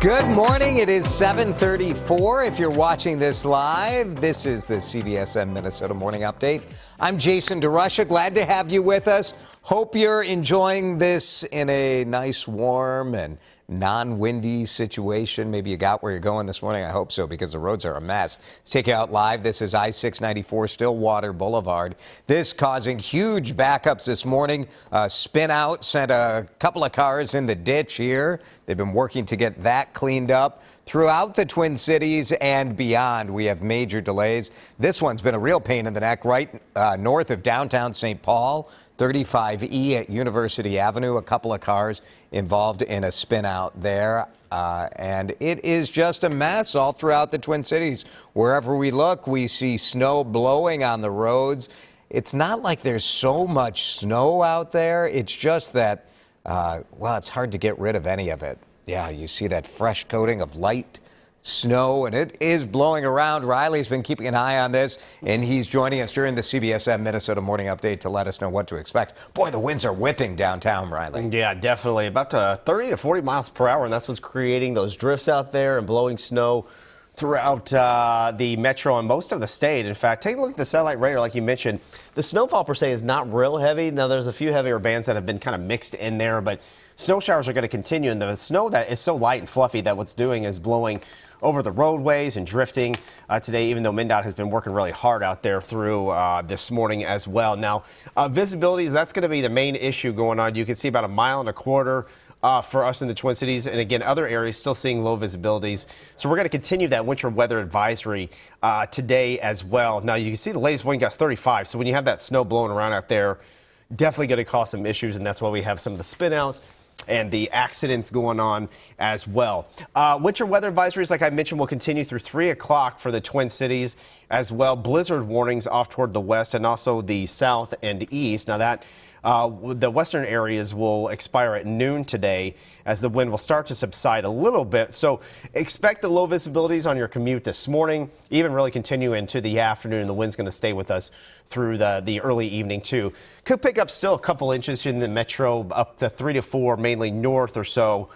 Good morning. It is 7:34. If you're watching this live, this is the CBSN Minnesota Morning Update. I'm Jason DeRusha. Glad to have you with us. Hope you're enjoying this in a nice, warm, and non-windy situation. Maybe you got where you're going this morning. I hope so, because the roads are a mess. Let's take you out live. This is I-694 Stillwater Boulevard. This causing huge backups this morning. Spin out sent a couple of cars in the ditch here. They've been working to get that cleaned up. Throughout the Twin Cities and beyond, we have major delays. This one's been a real pain in the neck right north of downtown St. Paul. 35E at University Avenue, a couple of cars involved in a spin out there. And it is just a mess all throughout the Twin Cities. Wherever we look, we see snow blowing on the roads. It's not like there's so much snow out there. It's just that, well, it's hard to get rid of any of it. Yeah, you see that fresh coating of light snow, and it is blowing around. Riley's been keeping an eye on this, and he's joining us during the CBSN Minnesota Morning Update to let us know what to expect. Boy, the winds are whipping downtown, Riley. Yeah, definitely. About 30 to 40 miles per hour, and that's what's creating those drifts out there and blowing snow throughout the metro and most of the state. In fact, take a look at the satellite radar, like you mentioned. The snowfall, per se, is not real heavy. Now, there's a few heavier bands that have been kind of mixed in there, but snow showers are going to continue, and the snow that is so light and fluffy that what's doing is blowing over the roadways and drifting today, even though MnDOT has been working really hard out there through this morning as well. Now, visibility, that's going to be the main issue going on. You can see about 1.25 miles for us in the Twin Cities, and again, other areas still seeing low visibilities. So we're going to continue that winter weather advisory today as well. Now, you can see the latest wind gust 35, so when you have that snow blowing around out there, definitely going to cause some issues, and that's why we have some of the spin-outs and the accidents going on as well. Winter weather advisories, like I mentioned, will continue through 3 o'clock for the Twin Cities as well. Blizzard warnings off toward the west and also the south and east. Now that the western areas will expire at noon today as the wind will start to subside a little bit. So expect the low visibilities on your commute this morning, even really continue into the afternoon, and the wind's going to stay with us through the early evening too. Could pick up still a couple inches in the metro, up to 3 to 4, mainly north or so.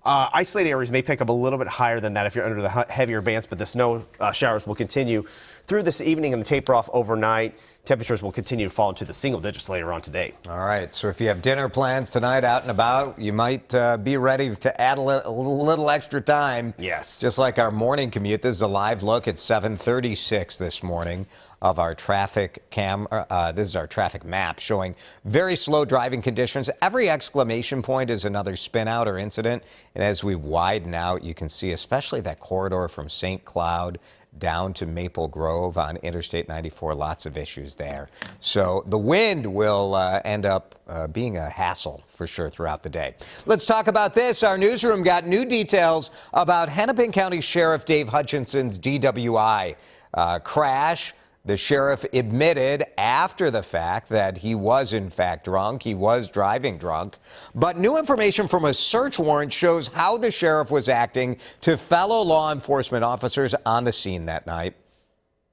Isolated areas may pick up a little bit higher than that if you're under the heavier bands, but the snow showers will continue through this evening and taper off overnight. Temperatures will continue to fall into the single digits later on today. All right, so if you have dinner plans tonight out and about, you might be ready to add a little extra time. Yes. Just like our morning commute. This is a live look at 7:36 this morning of our traffic this is our traffic map showing very slow driving conditions. Every exclamation point is another spin out or incident. And as we widen out, you can see especially that corridor from St. Cloud down to Maple Grove on Interstate 94, lots of issues there. So the wind will end up being a hassle for sure throughout the day. Let's talk about this. Our newsroom got new details about Hennepin County Sheriff Dave Hutchinson's DWI crash. The sheriff admitted after the fact that he was in fact drunk. He was driving drunk. But new information from a search warrant shows how the sheriff was acting to fellow law enforcement officers on the scene that night.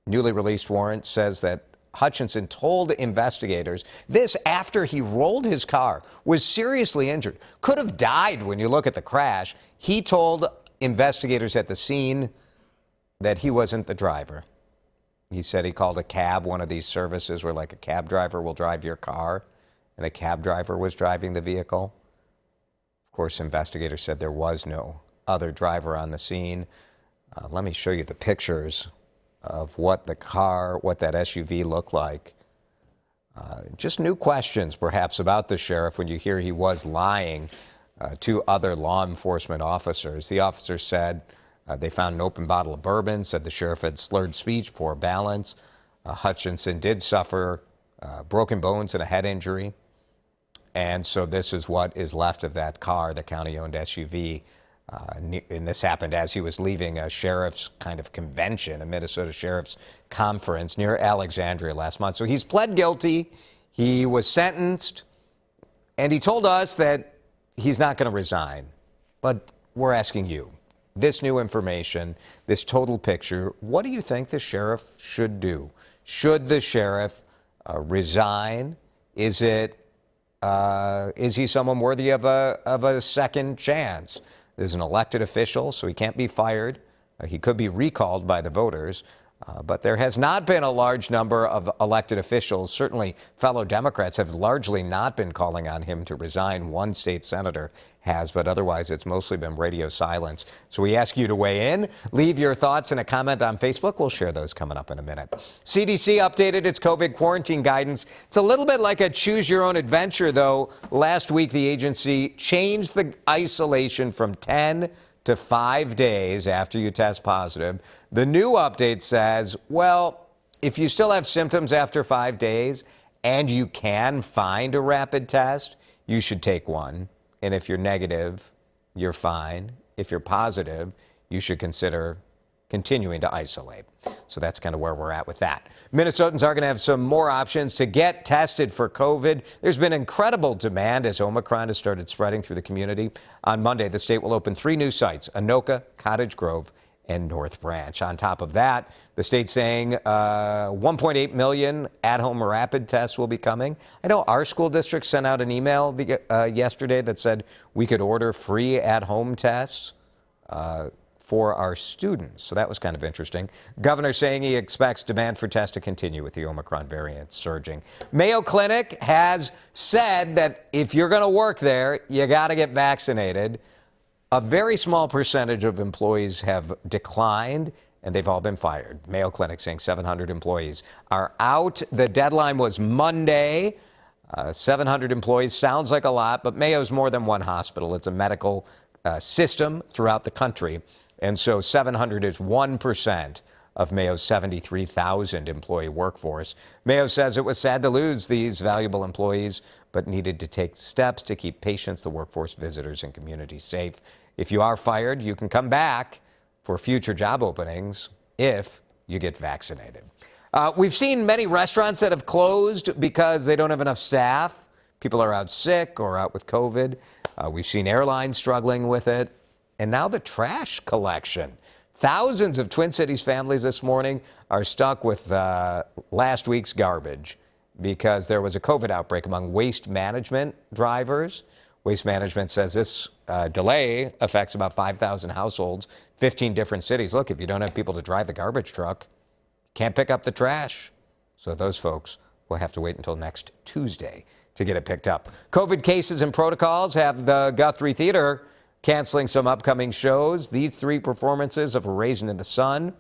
Newly released warrant says that Hutchinson told investigators this after he rolled his car, was seriously injured, could have died when you look at the crash. He told investigators at the scene that he wasn't the driver. He said he called a cab, one of these services where like a cab driver will drive your car, and a cab driver was driving the vehicle. Of course, investigators said there was no other driver on the scene. Let me show you the pictures of what that SUV looked like. Just new questions, perhaps, about the sheriff when you hear he was lying to other law enforcement officers. The officer said they found an open bottle of bourbon, said the sheriff had slurred speech, poor balance. Hutchinson did suffer broken bones and a head injury. And so this is what is left of that car, the county-owned SUV. And this happened as he was leaving a sheriff's kind of convention, a Minnesota sheriff's conference near Alexandria last month. So he's pled guilty. He was sentenced. And he told us that he's not going to resign. But we're asking you, this new information, this total picture, what do you think the sheriff should do? Should the sheriff resign? Is he someone worthy of a second chance? This is an elected official, so he can't be fired. He could be recalled by the voters. But there has not been a large number of elected officials. Certainly, fellow Democrats have largely not been calling on him to resign. One state senator has, but otherwise it's mostly been radio silence. So we ask you to weigh in. Leave your thoughts in a comment on Facebook. We'll share those coming up in a minute. CDC updated its COVID quarantine guidance. It's a little bit like a choose-your-own-adventure, though. Last week, the agency changed the isolation from 10 to 5 days after you test positive. The new update says, well, if you still have symptoms after 5 days and you can find a rapid test, you should take one. And if you're negative, you're fine. If you're positive, you should consider continuing to isolate. So that's kind of where we're at with that. Minnesotans are going to have some more options to get tested for COVID. There's been incredible demand as Omicron has started spreading through the community. On Monday, the state will open 3 new sites: Anoka, Cottage Grove, and North Branch. On top of that, the state's saying 1.8 million at-home rapid tests will be coming. I know our school district sent out an email yesterday that said we could order free at-home tests for our students. So that was kind of interesting. Governor saying he expects demand for tests to continue with the Omicron variant surging. Mayo Clinic has said that if you're going to work there, you got to get vaccinated. A very small percentage of employees have declined, and they've all been fired. Mayo Clinic saying 700 employees are out. The deadline was Monday. 700 employees sounds like a lot, but Mayo's more than one hospital. It's a medical system throughout the country. And so 700 is 1% of Mayo's 73,000 employee workforce. Mayo says it was sad to lose these valuable employees, but needed to take steps to keep patients, the workforce, visitors, and communities safe. If you are fired, you can come back for future job openings if you get vaccinated. We've seen many restaurants that have closed because they don't have enough staff. People are out sick or out with COVID. We've seen airlines struggling with it. And now the trash collection. Thousands of Twin Cities families this morning are stuck with last week's garbage because there was a COVID outbreak among waste management drivers. Waste Management says this delay affects about 5,000 households, 15 different cities. Look, if you don't have people to drive the garbage truck, you can't pick up the trash. So those folks will have to wait until next Tuesday to get it picked up. COVID cases and protocols have the Guthrie Theater canceling some upcoming shows. These 3 performances of A Raisin in the Sun,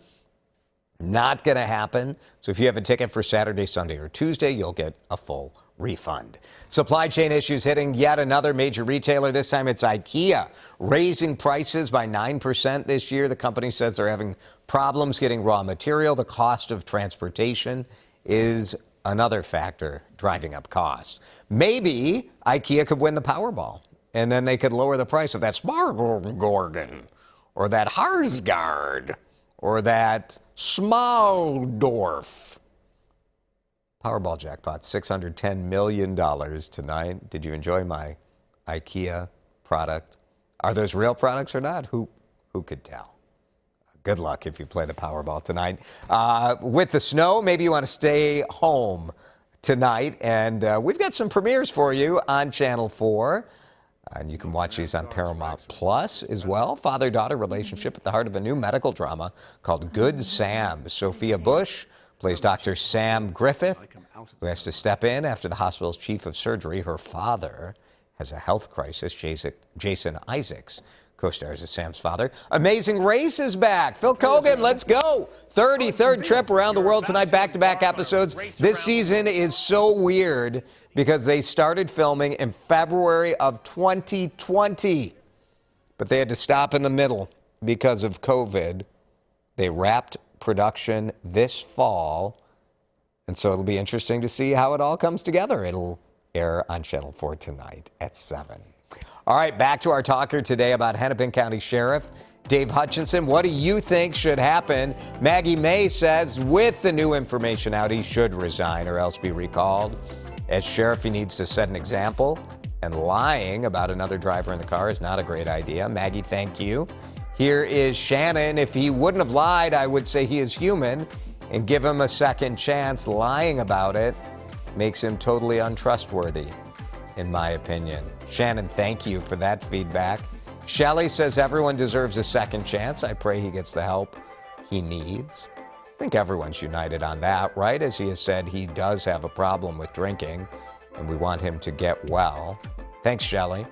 not going to happen. So if you have a ticket for Saturday, Sunday, or Tuesday, you'll get a full refund. Supply chain issues hitting yet another major retailer. This time it's IKEA, raising prices by 9% this year. The company says they're having problems getting raw material. The cost of transportation is another factor driving up costs. Maybe IKEA could win the Powerball, and then they could lower the price of that Smargorgon, or that Harsgard, or that Smaldorf. Powerball jackpot, $610 million tonight. Did you enjoy my IKEA product? Are those real products or not? Who could tell? Good luck if you play the Powerball tonight. With the snow, maybe you want to stay home tonight. And we've got some premieres for you on Channel 4. And you can watch these on Paramount Plus as well. Father-daughter relationship at the heart of a new medical drama called Good Sam. Sophia Bush plays Dr. Sam Griffith, who has to step in after the hospital's chief of surgery. Her father has a health crisis. Jason Isaacs co-stars as Sam's father. Amazing Race is back. Phil Kogan, let's go. 33rd trip around the world tonight, back-to-back episodes. This season is so weird because they started filming in February of 2020, but they had to stop in the middle because of COVID. They wrapped production this fall, and so it'll be interesting to see how it all comes together. It'll air on Channel 4 tonight at 7. All right, back to our talker today about Hennepin County Sheriff Dave Hutchinson. What do you think should happen? Maggie May says with the new information out, he should resign or else be recalled. As sheriff, he needs to set an example, and lying about another driver in the car is not a great idea. Maggie, thank you. Here is Shannon. If he wouldn't have lied, I would say he is human and give him a second chance. Lying about it makes him totally untrustworthy, in my opinion. Shannon, thank you for that feedback. Shelley says everyone deserves a second chance. I pray he gets the help he needs. I think everyone's united on that, right? As he has said, he does have a problem with drinking, and we want him to get well. Thanks, Shelley.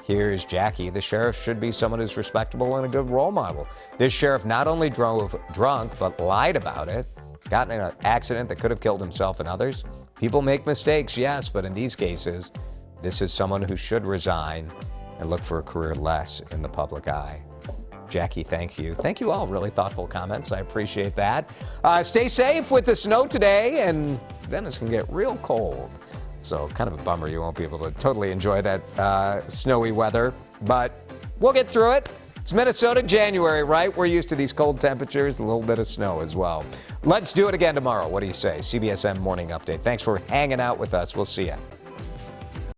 Here's Jackie. The sheriff should be someone who's respectable and a good role model. This sheriff not only drove drunk, but lied about it, got in an accident that could have killed himself and others. People make mistakes, yes, but in these cases, this is someone who should resign and look for a career less in the public eye. Jackie, thank you. Thank you all. Really thoughtful comments. I appreciate that. Stay safe with the snow today, and then it's going to get real cold. So kind of a bummer you won't be able to totally enjoy that snowy weather, but we'll get through it. It's Minnesota, January, right? We're used to these cold temperatures, a little bit of snow as well. Let's do it again tomorrow. What do you say? CBSN Morning Update. Thanks for hanging out with us. We'll see you.